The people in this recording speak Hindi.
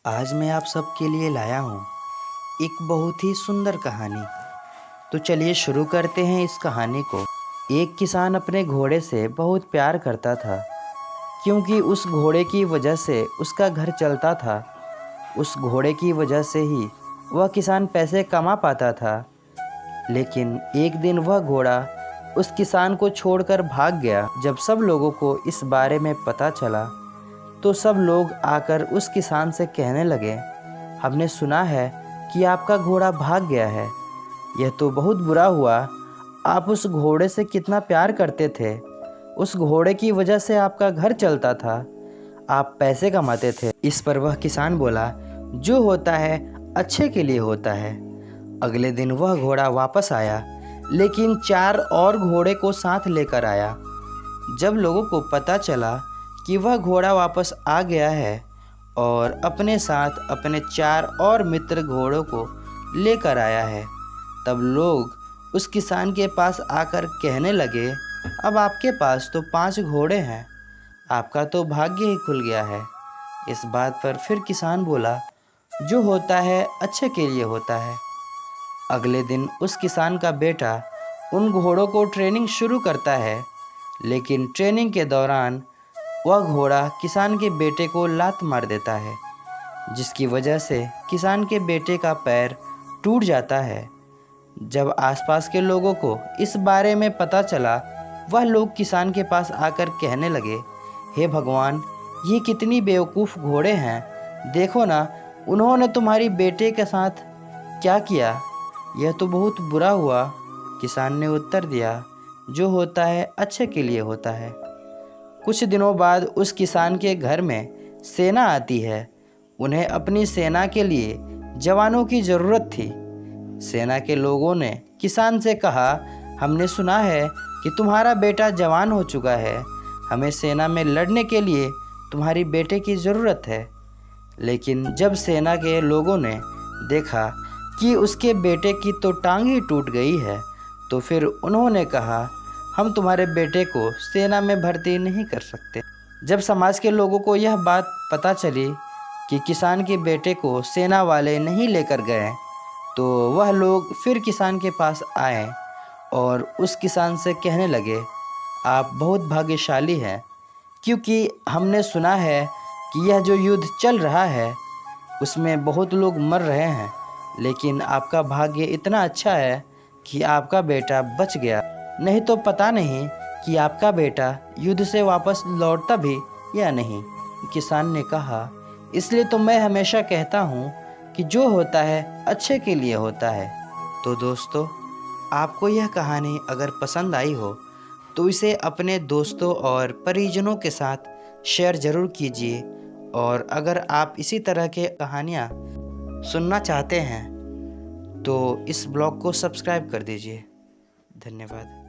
आज मैं आप सबके लिए लाया हूँ एक बहुत ही सुंदर कहानी। तो चलिए शुरू करते हैं इस कहानी को। एक किसान अपने घोड़े से बहुत प्यार करता था, क्योंकि उस घोड़े की वजह से उसका घर चलता था। उस घोड़े की वजह से ही वह किसान पैसे कमा पाता था। लेकिन एक दिन वह घोड़ा उस किसान को छोड़कर भाग गया। जब सब लोगों को इस बारे में पता चला तो सब लोग आकर उस किसान से कहने लगे, हमने सुना है कि आपका घोड़ा भाग गया है। यह तो बहुत बुरा हुआ। आप उस घोड़े से कितना प्यार करते थे। उस घोड़े की वजह से आपका घर चलता था, आप पैसे कमाते थे। इस पर वह किसान बोला, जो होता है अच्छे के लिए होता है। अगले दिन वह घोड़ा वापस आया, लेकिन 4 और घोड़े को साथ लेकर आया। जब लोगों को पता चला कि वह घोड़ा वापस आ गया है और अपने साथ अपने 4 और मित्र घोड़ों को लेकर आया है, तब लोग उस किसान के पास आकर कहने लगे, अब आपके पास तो 5 घोड़े हैं, आपका तो भाग्य ही खुल गया है। इस बात पर फिर किसान बोला, जो होता है अच्छे के लिए होता है। अगले दिन उस किसान का बेटा उन घोड़ों को ट्रेनिंग शुरू करता है, लेकिन ट्रेनिंग के दौरान वह घोड़ा किसान के बेटे को लात मार देता है, जिसकी वजह से किसान के बेटे का पैर टूट जाता है। जब आसपास के लोगों को इस बारे में पता चला, वह लोग किसान के पास आकर कहने लगे, हे भगवान, ये कितनी बेवकूफ़ घोड़े हैं। देखो ना, उन्होंने तुम्हारी बेटे के साथ क्या किया। यह तो बहुत बुरा हुआ। किसान ने उत्तर दिया, जो होता है अच्छे के लिए होता है। कुछ दिनों बाद उस किसान के घर में सेना आती है। उन्हें अपनी सेना के लिए जवानों की ज़रूरत थी। सेना के लोगों ने किसान से कहा, हमने सुना है कि तुम्हारा बेटा जवान हो चुका है, हमें सेना में लड़ने के लिए तुम्हारी बेटे की ज़रूरत है। लेकिन जब सेना के लोगों ने देखा कि उसके बेटे की तो टांग ही टूट गई है, तो फिर उन्होंने कहा, हम तुम्हारे बेटे को सेना में भर्ती नहीं कर सकते। जब समाज के लोगों को यह बात पता चली कि किसान के बेटे को सेना वाले नहीं लेकर गए, तो वह लोग फिर किसान के पास आए और उस किसान से कहने लगे, आप बहुत भाग्यशाली हैं, क्योंकि हमने सुना है कि यह जो युद्ध चल रहा है उसमें बहुत लोग मर रहे हैं, लेकिन आपका भाग्य इतना अच्छा है कि आपका बेटा बच गया, नहीं तो पता नहीं कि आपका बेटा युद्ध से वापस लौटता भी या नहीं। किसान ने कहा, इसलिए तो मैं हमेशा कहता हूँ कि जो होता है अच्छे के लिए होता है। तो दोस्तों, आपको यह कहानी अगर पसंद आई हो तो इसे अपने दोस्तों और परिजनों के साथ शेयर ज़रूर कीजिए। और अगर आप इसी तरह के कहानियाँ सुनना चाहते हैं तो इस ब्लॉग को सब्सक्राइब कर दीजिए। धन्यवाद।